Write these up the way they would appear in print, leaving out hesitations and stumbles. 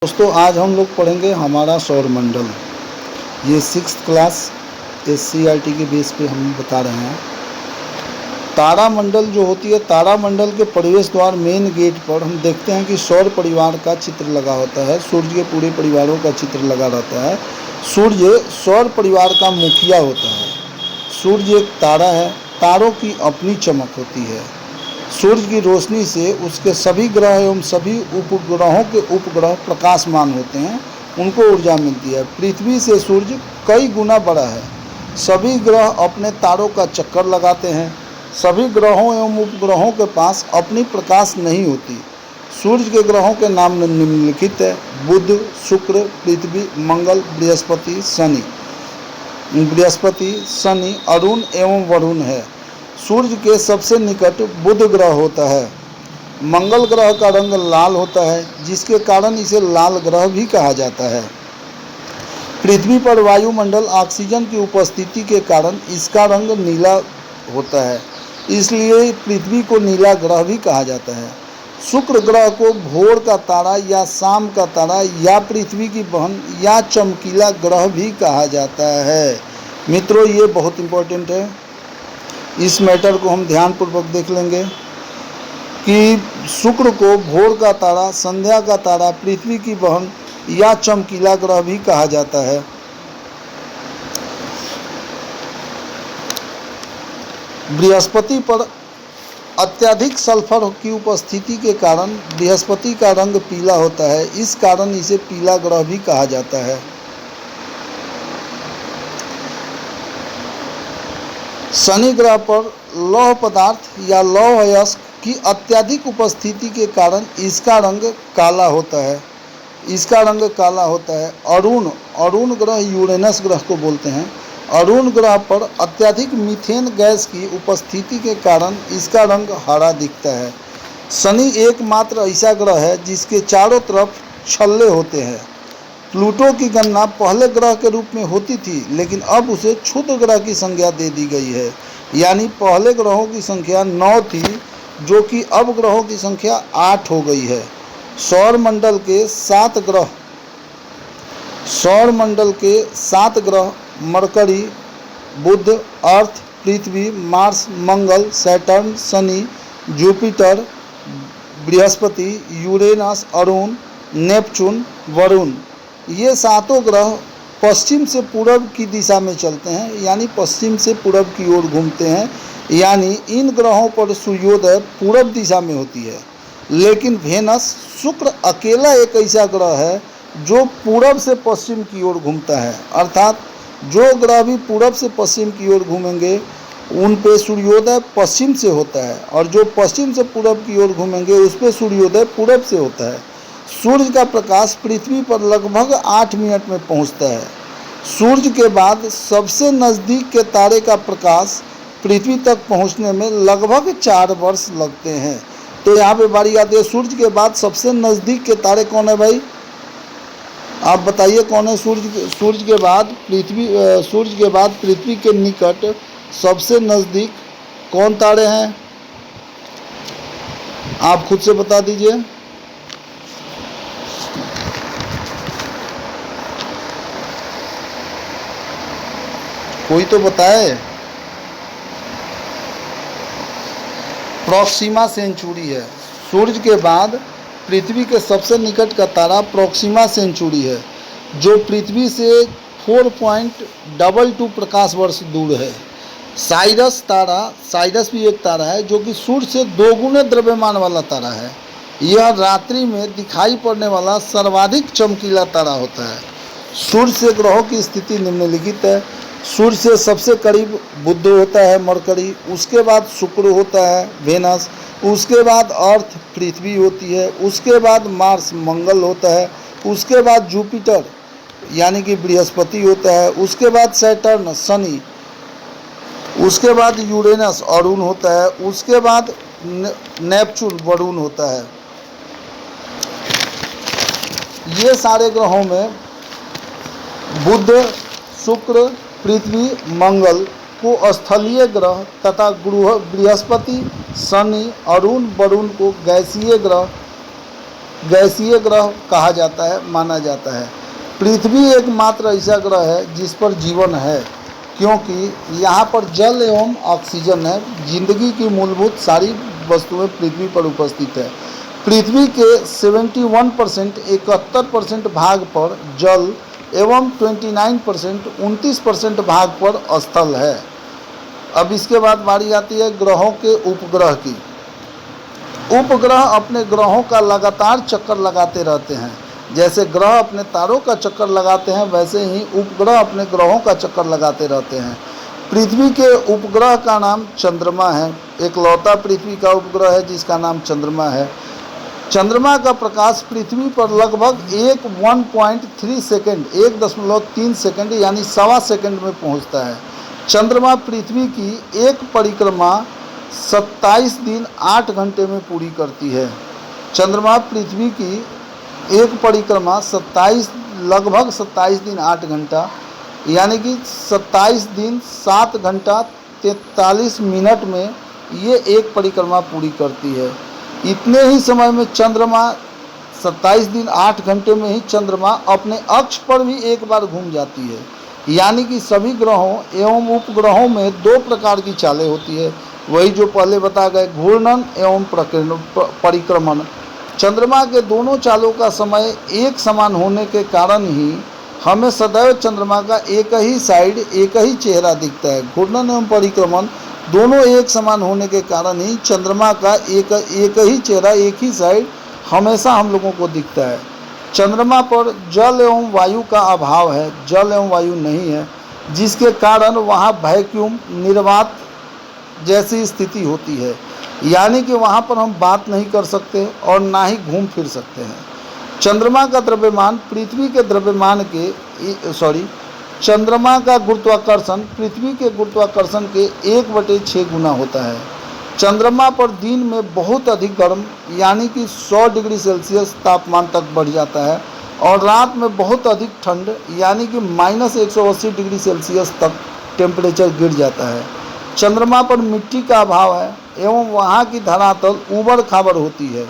दोस्तों आज हम लोग पढ़ेंगे हमारा सौरमंडल। ये 6th क्लास SCERT के बेस पे हम बता रहे हैं। तारामंडल जो होती है, तारामंडल के प्रवेश द्वार मेन गेट पर हम देखते हैं कि सौर परिवार का चित्र लगा होता है। सूर्य के पूरे परिवारों का चित्र लगा रहता है। सूर्य सौर परिवार का मुखिया होता है। सूर्य एक तारा है। तारों की अपनी चमक होती है। सूर्य की रोशनी से उसके सभी ग्रह एवं सभी उपग्रहों के उपग्रह प्रकाशमान होते हैं, उनको ऊर्जा मिलती है। पृथ्वी से सूर्य कई गुना बड़ा है। सभी ग्रह अपने तारों का चक्कर लगाते हैं। सभी ग्रहों एवं उपग्रहों के पास अपनी प्रकाश नहीं होती। सूर्य के ग्रहों के नाम निम्नलिखित है: बुध, शुक्र, पृथ्वी, मंगल, बृहस्पति, शनि, अरुण एवं वरुण है। सूर्य के सबसे निकट बुध ग्रह होता है। मंगल ग्रह का रंग लाल होता है, जिसके कारण इसे लाल ग्रह भी कहा जाता है। पृथ्वी पर वायुमंडल ऑक्सीजन की उपस्थिति के कारण इसका रंग नीला होता है, इसलिए पृथ्वी को नीला ग्रह भी कहा जाता है। शुक्र ग्रह को भोर का तारा या शाम का तारा या पृथ्वी की बहन या चमकीला ग्रह भी कहा जाता है। मित्रों, ये बहुत इम्पोर्टेंट है। इस मैटर को हम ध्यानपूर्वक देख लेंगे कि शुक्र को भोर का तारा, संध्या का तारा, पृथ्वी की बहन या चमकीला ग्रह भी कहा जाता है। बृहस्पति पर अत्यधिक सल्फर की उपस्थिति के कारण बृहस्पति का रंग पीला होता है, इस कारण इसे पीला ग्रह भी कहा जाता है। शनि ग्रह पर लौह पदार्थ या लौह अयस्क की अत्यधिक उपस्थिति के कारण इसका रंग काला होता है। अरुण ग्रह यूरेनस ग्रह को बोलते हैं। अरुण ग्रह पर अत्यधिक मीथेन गैस की उपस्थिति के कारण इसका रंग हरा दिखता है। शनि एकमात्र ऐसा ग्रह है जिसके चारों तरफ छल्ले होते हैं। प्लूटो की गणना पहले ग्रह के रूप में होती थी, लेकिन अब उसे क्षुद्र ग्रह की संज्ञा दे दी गई है। यानी पहले ग्रहों की संख्या 9 थी, जो कि अब ग्रहों की संख्या 8 हो गई है। सौरमंडल के 7 ग्रह Mercury, Budh, Earth, Prithvi, Mars, Mangal, Saturn, Shani, Jupiter, Brihaspati, Uranus, Arun, Neptune, Varun, ये 7 ग्रह पश्चिम से पूरब की दिशा में चलते हैं, यानी पश्चिम से पूरब की ओर घूमते हैं। यानी इन ग्रहों पर सूर्योदय पूरब दिशा में होती है। लेकिन वेनस, शुक्र अकेला एक ऐसा ग्रह है जो पूरब से पश्चिम की ओर घूमता है। अर्थात जो ग्रह भी पूरब से पश्चिम की ओर घूमेंगे उन पे सूर्योदय पश्चिम से होता है, और जो पश्चिम से पूरब की ओर घूमेंगे उस पे सूर्योदय पूरब से होता है। सूर्य का प्रकाश पृथ्वी पर लगभग 8 मिनट में पहुंचता है। सूर्य के बाद सबसे नज़दीक के तारे का प्रकाश पृथ्वी तक पहुंचने में लगभग 4 वर्ष लगते हैं। तो यहाँ पे बारी आती है, सूर्य के बाद सबसे नज़दीक के तारे कौन है भाई? आप बताइए कौन है? सूर्य के बाद पृथ्वी के निकट सबसे नज़दीक कौन तारे हैं? आप खुद से बता दीजिए। कोई तो बताए। प्रोक्सिमा सेंचुरी है। सूर्य के बाद पृथ्वी के सबसे निकट का तारा प्रोक्सिमा सेंचुरी है, जो पृथ्वी से 4.22 प्रकाश वर्ष दूर है। साइरस भी एक तारा है जो कि सूर्य से 2 गुने द्रव्यमान वाला तारा है। यह रात्रि में दिखाई पड़ने वाला सर्वाधिक चमकीला तारा होता है। सूर्य से ग्रहों की स्थिति निम्नलिखित है। सूर्य से सबसे करीब बुध होता है, मरकरी, उसके बाद शुक्र होता है, वेनस, उसके बाद अर्थ, पृथ्वी होती है, उसके बाद मार्स, मंगल होता है, उसके बाद जुपिटर यानी कि बृहस्पति होता है, उसके बाद सैटर्न, शनि, उसके बाद यूरेनस, अरुण होता है, उसके बाद नेपच्यून, वरुण होता है। ये सारे ग्रहों में बुध, शुक्र, पृथ्वी, मंगल को स्थलीय ग्रह तथा बृहस्पति, शनि, अरुण, वरुण को गैसीय ग्रह गैसीय ग्रह कहा जाता है, माना जाता है। पृथ्वी एकमात्र ऐसा ग्रह है जिस पर जीवन है, क्योंकि यहाँ पर जल एवं ऑक्सीजन है। जिंदगी की मूलभूत सारी वस्तुएं पृथ्वी पर उपस्थित है। पृथ्वी के 71% 71% भाग पर जल एवं 29% 29% भाग पर स्थल है। अब इसके बाद बारी आती है ग्रहों के उपग्रह की। उपग्रह अपने ग्रहों का लगातार चक्कर लगाते रहते हैं। जैसे ग्रह अपने तारों का चक्कर लगाते हैं, वैसे ही उपग्रह अपने ग्रहों का चक्कर लगाते रहते हैं। पृथ्वी के उपग्रह का नाम चंद्रमा है। एकलौता पृथ्वी का उपग्रह है जिसका नाम चंद्रमा है। चंद्रमा का प्रकाश पृथ्वी पर लगभग 1.3 सेकंड 1.3 सेकंड यानी सवा सेकंड में पहुंचता है। चंद्रमा पृथ्वी की एक परिक्रमा 27 दिन 8 घंटे में पूरी करती है। चंद्रमा पृथ्वी की एक परिक्रमा लगभग 27 दिन 8 घंटा यानी कि 27 दिन 7 घंटा 43 मिनट में ये एक परिक्रमा पूरी करती है। इतने ही समय में चंद्रमा 27 दिन 8 घंटे में ही चंद्रमा अपने अक्ष पर भी एक बार घूम जाती है। यानी कि सभी ग्रहों एवं उपग्रहों में दो प्रकार की चालें होती है, वही जो पहले बता गए, घूर्णन एवं परिक्रमण। चंद्रमा के दोनों चालों का समय एक समान होने के कारण ही हमें सदैव चंद्रमा का एक ही साइड, एक ही चेहरा दिखता है। घूर्णन एवं परिक्रमण दोनों एक समान होने के कारण ही चंद्रमा का एक ही चेहरा, एक ही साइड हमेशा हम लोगों को दिखता है। चंद्रमा पर जल एवं वायु का अभाव है, जल एवं वायु नहीं है, जिसके कारण वहाँ वैक्यूम, निर्वात जैसी स्थिति होती है। यानी कि वहाँ पर हम बात नहीं कर सकते और ना ही घूम फिर सकते हैं। चंद्रमा का द्रव्यमान पृथ्वी के द्रव्यमान के चंद्रमा का गुरुत्वाकर्षण पृथ्वी के गुरुत्वाकर्षण के 1/6 गुना होता है। चंद्रमा पर दिन में बहुत अधिक गर्म यानी कि 100 डिग्री सेल्सियस तापमान तक बढ़ जाता है और रात में बहुत अधिक ठंड यानी कि -180 डिग्री सेल्सियस तक टेम्परेचर गिर जाता है। चंद्रमा पर मिट्टी का अभाव है एवं वहाँ की धरातल ऊबड़ खाबड़ होती है।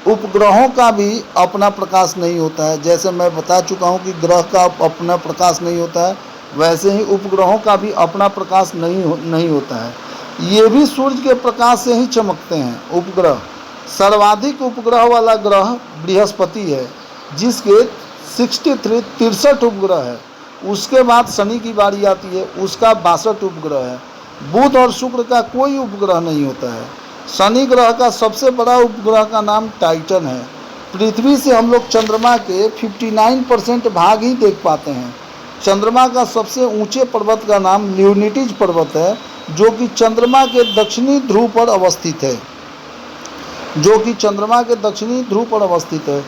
उपग्रहों का भी अपना प्रकाश नहीं होता है। जैसे मैं बता चुका हूँ कि ग्रह का अपना प्रकाश नहीं होता है, वैसे ही उपग्रहों का भी अपना प्रकाश नहीं होता है। ये भी सूर्य के प्रकाश से ही चमकते हैं। उपग्रह सर्वाधिक उपग्रह वाला ग्रह बृहस्पति है, जिसके 63 उपग्रह है। उसके बाद शनि की बारी आती है, उसका 62 उपग्रह है। बुध और शुक्र का कोई उपग्रह नहीं होता है। शनि ग्रह का सबसे बड़ा उपग्रह का नाम टाइटन है। पृथ्वी से हम लोग चंद्रमा के 59% भाग ही देख पाते हैं। चंद्रमा का सबसे ऊंचे पर्वत का नाम ल्यूनिटीज पर्वत है, जो कि चंद्रमा के दक्षिणी ध्रुव पर अवस्थित है।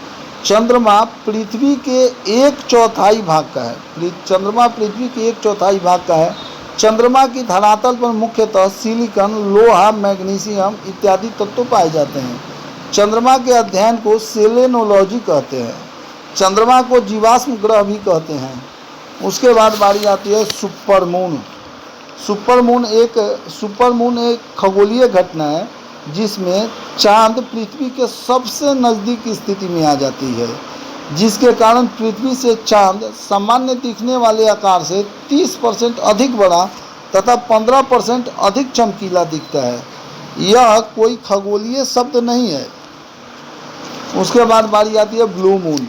चंद्रमा पृथ्वी के 1/4 भाग का है। चंद्रमा पृथ्वी के 1/4 भाग का है। चंद्रमा की धरातल पर मुख्यतः सिलिकॉन, लोहा, मैग्नीशियम इत्यादि तत्व पाए जाते हैं। चंद्रमा के अध्ययन को सेलेनोलॉजी कहते हैं। चंद्रमा को जीवाश्म ग्रह भी कहते हैं। उसके बाद बारी आती है सुपरमून। सुपरमून एक खगोलीय घटना है जिसमें चांद पृथ्वी के सबसे नज़दीक की स्थिति में आ जाती है, जिसके कारण पृथ्वी से चांद सामान्य दिखने वाले आकार से 30% अधिक बड़ा तथा 15% अधिक चमकीला दिखता है। यह कोई खगोलीय शब्द नहीं है। उसके बाद बारी आती है ब्लू मून।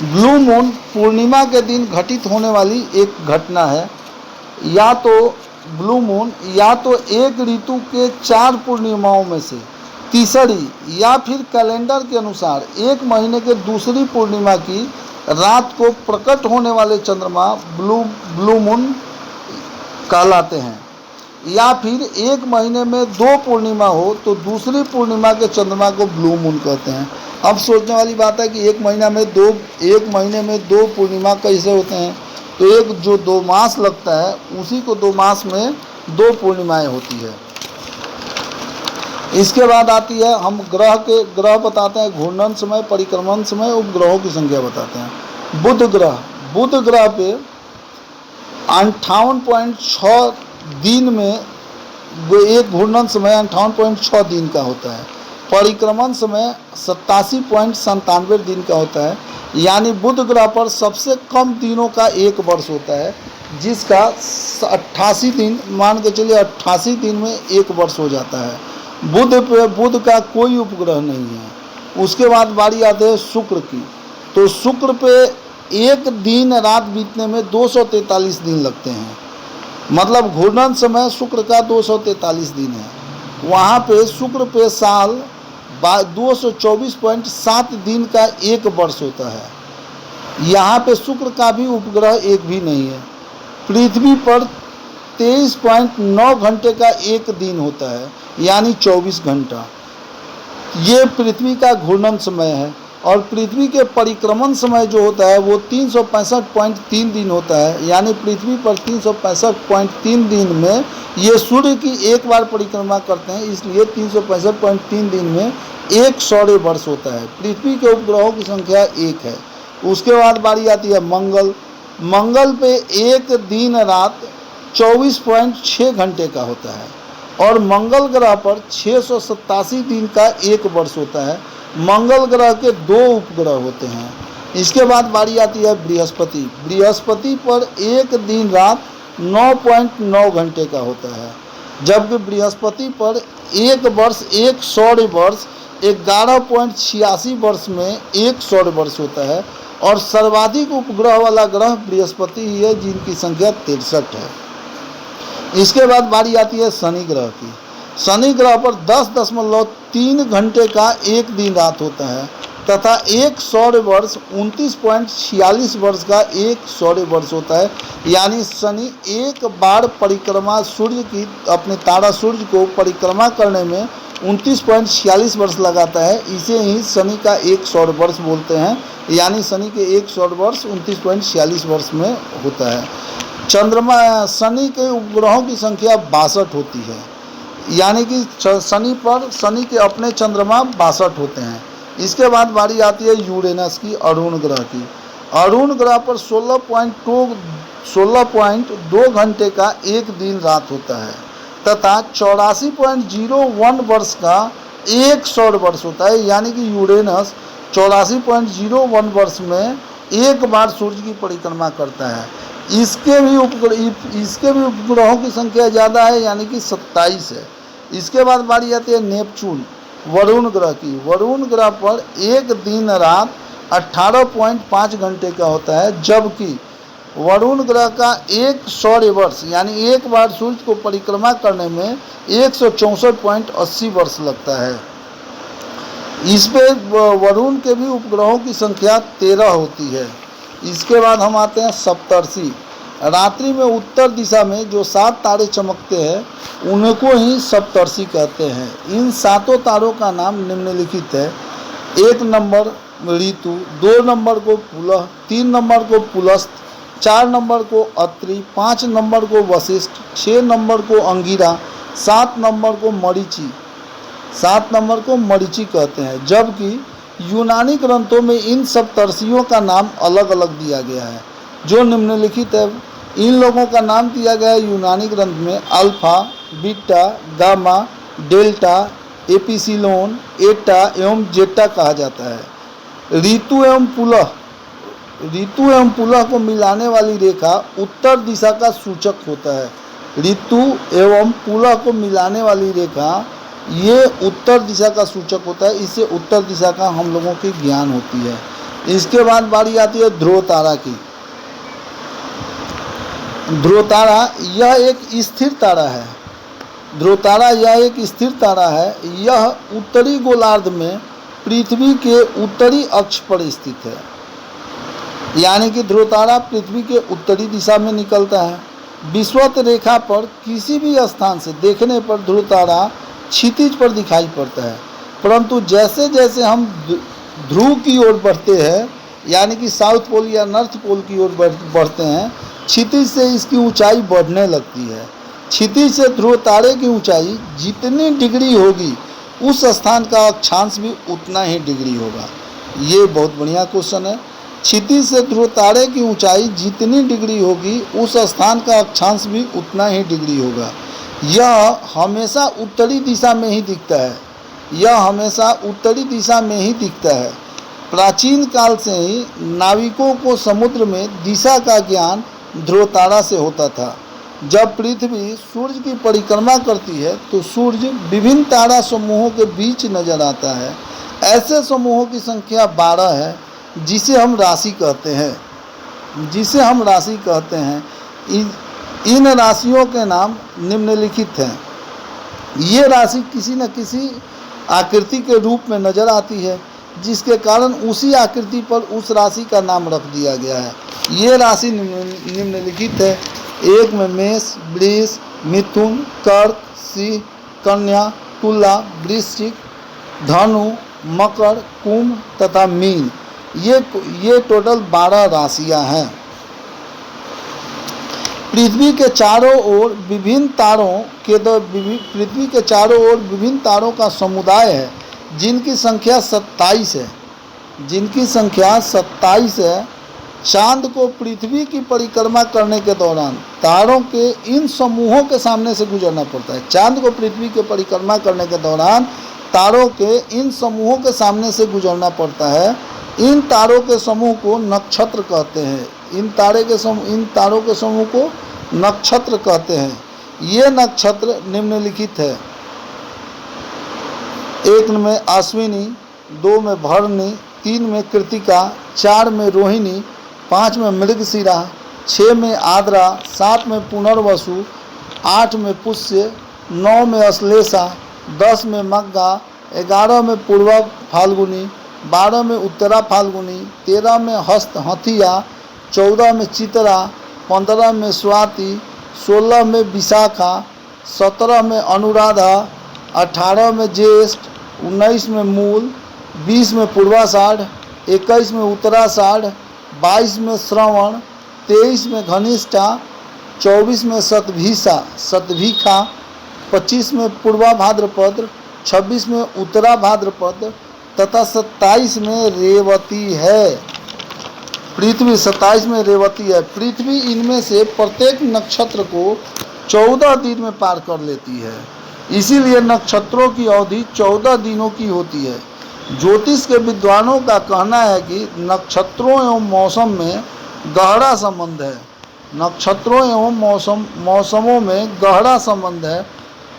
ब्लू मून पूर्णिमा के दिन घटित होने वाली एक घटना है। या तो ब्लू मून या तो एक ऋतु के 4 पूर्णिमाओं में से तीसरी या फिर कैलेंडर के अनुसार एक महीने के दूसरी पूर्णिमा की रात को प्रकट होने वाले चंद्रमा ब्लू मून कहलाते हैं। या फिर एक महीने में 2 पूर्णिमा हो तो दूसरी पूर्णिमा के चंद्रमा को ब्लू मून कहते हैं। अब सोचने वाली बात है कि एक महीने में दो पूर्णिमा कैसे होते हैं, तो एक जो 2 मास लगता है उसी को 2 मास में 2 पूर्णिमाएँ होती है। इसके बाद आती है, हम ग्रह बताते हैं, घूर्णन समय, परिक्रमण समय, उपग्रहों की संख्या बताते हैं। बुध ग्रह पे 58.6 दिन में वो एक घूर्णन समय 58.6 दिन का होता है। परिक्रमण समय 87.97 दिन का होता है। यानी बुध ग्रह पर सबसे कम दिनों का एक वर्ष होता है, जिसका 88 दिन, मान के चलिए 88 दिन में एक वर्ष हो जाता है। बुध का कोई उपग्रह नहीं है। उसके बाद बारी आते हैं शुक्र की। तो शुक्र पे एक दिन रात बीतने में 243 दिन लगते हैं। मतलब घूर्णन समय शुक्र का 243 दिन है। वहाँ पे शुक्र पे साल 224.7 दिन का एक वर्ष होता है। यहाँ पे शुक्र का भी उपग्रह एक भी नहीं है। पृथ्वी पर 23.9 घंटे का एक दिन होता है, यानी 24 घंटा। ये पृथ्वी का घूर्णन समय है। और पृथ्वी के परिक्रमण समय जो होता है वो 365.3 दिन होता है। यानी पृथ्वी पर 365.3 दिन में ये सूर्य की एक बार परिक्रमा करते हैं, इसलिए 365.3 दिन में एक सौर वर्ष होता है। पृथ्वी के उपग्रहों की संख्या एक है। उसके बाद बारी आती है मंगल। मंगल पे एक दिन रात 24.6 घंटे का होता है और मंगल ग्रह पर 687 दिन का एक वर्ष होता है। मंगल ग्रह के 2 उपग्रह होते हैं। इसके बाद बारी आती है बृहस्पति। बृहस्पति पर एक दिन रात 9.9 घंटे का होता है, जबकि बृहस्पति पर एक वर्ष, एक सौर वर्ष 11.86 वर्ष में एक सौर वर्ष होता है। और सर्वाधिक उपग्रह वाला ग्रह बृहस्पति ही है, जिनकी संख्या 63 है। इसके बाद बारी आती है शनि ग्रह की। शनि ग्रह पर 10.3 घंटे का एक दिन रात होता है तथा एक सौर वर्ष 29.46 वर्ष का एक सौर वर्ष होता है। यानी शनि एक बार परिक्रमा सूर्य की, अपने तारा सूर्य को परिक्रमा करने में 29.46 वर्ष लगाता है। इसे ही शनि का एक सौर वर्ष बोलते हैं। यानी शनि के एक सौर वर्ष 29.46 वर्ष में होता है। चंद्रमा, शनि के उपग्रहों की संख्या 62 होती है। यानी कि शनि के अपने चंद्रमा 62 होते हैं। इसके बाद बारी आती है यूरेनस की, अरुण ग्रह की। अरुण ग्रह पर 16.2 घंटे का एक दिन रात होता है तथा 84.01 वर्ष का एक सौर वर्ष होता है। यानी कि यूरेनस 84.01 वर्ष में एक बार सूर्य की परिक्रमा करता है। इसके भी उपग्रहों की संख्या ज़्यादा है, यानी कि 27 है। इसके बाद बारी आती है नेपच्यून, वरुण ग्रह की। वरुण ग्रह पर एक दिन रात 18.5 घंटे का होता है, जबकि वरुण ग्रह का एक सौर वर्ष, यानी एक बार सूर्य को परिक्रमा करने में 164.80 वर्ष लगता है। इस पे वरुण के भी उपग्रहों की संख्या 13 होती है। इसके बाद हम आते हैं सप्तर्षि। रात्रि में उत्तर दिशा में जो 7 तारे चमकते हैं उनको ही सप्तर्षि कहते हैं। इन 7 तारों का नाम निम्नलिखित है। 1 नंबर ऋतु, 2 नंबर को पुलह, 3 नंबर को पुलस्त्य, 4 नंबर को अत्रि, 5 नंबर को वशिष्ठ, 6 नंबर को अंगिरा, 7 नंबर को मरीचि। 7 नंबर को मरीचि कहते हैं। जबकि यूनानी ग्रंथों में इन सप्तर्षियों का नाम अलग अलग दिया गया है, जो निम्नलिखित है। इन लोगों का नाम दिया गया है यूनानी ग्रंथ में alpha, beta, gamma, delta, epsilon, एटा एवं जेटा कहा जाता है। ऋतु एवं पुलह को मिलाने वाली रेखा उत्तर दिशा का सूचक होता है। ऋतु एवं पुलह को मिलाने वाली रेखा ये उत्तर दिशा का सूचक होता है। इससे उत्तर दिशा का हम लोगों की ज्ञान होती है। इसके बाद बारी आती है ध्रुव तारा की। ध्रुव तारा यह एक स्थिर तारा है। ध्रुव तारा यह एक स्थिर तारा है। यह उत्तरी गोलार्ध में पृथ्वी के उत्तरी अक्ष पर स्थित है। यानी कि ध्रुव तारा पृथ्वी के उत्तरी दिशा में निकलता है। विषुवत रेखा पर किसी भी स्थान से देखने पर ध्रुव तारा क्षितिज पर दिखाई पड़ता है, परंतु जैसे जैसे हम ध्रुव की ओर बढ़ते हैं, यानी कि साउथ पोल या नॉर्थ पोल की ओर बढ़ते हैं, क्षितिज से इसकी ऊंचाई बढ़ने लगती है। क्षितिज से ध्रुव तारे की ऊंचाई जितनी डिग्री होगी उस स्थान का अक्षांश भी उतना ही डिग्री होगा। ये बहुत बढ़िया क्वेश्चन है। क्षितिज से ध्रुव तारे की ऊंचाई जितनी डिग्री होगी उस स्थान का अक्षांश भी उतना ही डिग्री होगा। यह हमेशा उत्तरी दिशा में ही दिखता है। यह हमेशा उत्तरी दिशा में ही दिखता है। प्राचीन काल से ही नाविकों को समुद्र में दिशा का ज्ञान ध्रुवतारा से होता था। जब पृथ्वी सूर्य की परिक्रमा करती है तो सूर्य विभिन्न तारा समूहों के बीच नजर आता है। ऐसे समूहों की संख्या 12 है, जिसे हम राशि कहते हैं। इन राशियों के नाम निम्नलिखित हैं। ये राशि किसी न किसी आकृति के रूप में नजर आती है, जिसके कारण उसी आकृति पर उस राशि का नाम रख दिया गया है। ये राशि निम्नलिखित है। 1 में मेष, वृष, मिथुन, कर्क, सिंह, कन्या, तुला, वृश्चिक, धनु, मकर, कुंभ तथा मीन। ये टोटल 12 राशियां हैं। पृथ्वी के चारों ओर विभिन्न तारों का समुदाय है, जिनकी संख्या 27 है। चांद को पृथ्वी की परिक्रमा करने के दौरान तारों के इन समूहों के सामने से गुजरना पड़ता है। चांद को पृथ्वी की परिक्रमा करने के दौरान तारों के इन समूहों के सामने से गुजरना पड़ता है। इन तारों के समूह को नक्षत्र कहते हैं। इन तारों के समूह को नक्षत्र कहते हैं। ये नक्षत्र निम्नलिखित है। 1 में अश्विनी, 2 में भरणी, 3 में कृतिका, 4 में रोहिणी, 5 में मृगशिरा, 6 में आद्रा, 7 में पुनर्वसु, 8 में पुष्य, 9 में अश्लेषा, 10 में मग्गा, 11 में पूर्वा फाल्गुनी, 12 में उत्तरा फाल्गुनी, 13 में हस्त हथिया, 14 में चित्रा, 15 में स्वाति, 16 में विशाखा, 17 में अनुराधा, 18 में ज्येष्ठ, 19 में मूल, 20 में पूर्वाषाढ़, 21 में उत्तराषाढ़, 22 में श्रवण, 23 में घनिष्ठा, 24 में शतभिखा, 25 में पूर्वा भाद्रपद, 26 में उत्तरा भाद्रपद तथा 27 में रेवती है। पृथ्वी 27 में रेवती है। पृथ्वी इनमें से प्रत्येक नक्षत्र को 14 दिन में पार कर लेती है। इसीलिए नक्षत्रों की अवधि 14 दिनों की होती है। ज्योतिष के विद्वानों का कहना है कि नक्षत्रों एवं मौसम में गहरा संबंध है। मौसमों में गहरा संबंध है।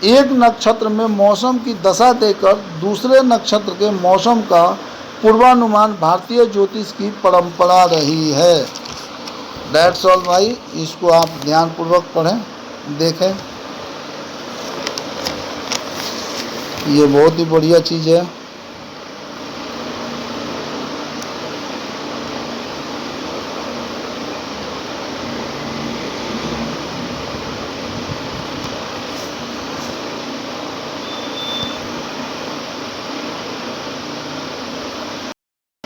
एक नक्षत्र में मौसम की दशा देकर दूसरे नक्षत्र के मौसम का पूर्वानुमान भारतीय ज्योतिष की परंपरा रही है। दैट्स ऑल भाई, इसको आप ध्यानपूर्वक पढ़ें, देखें। ये बहुत ही बढ़िया चीज़ है।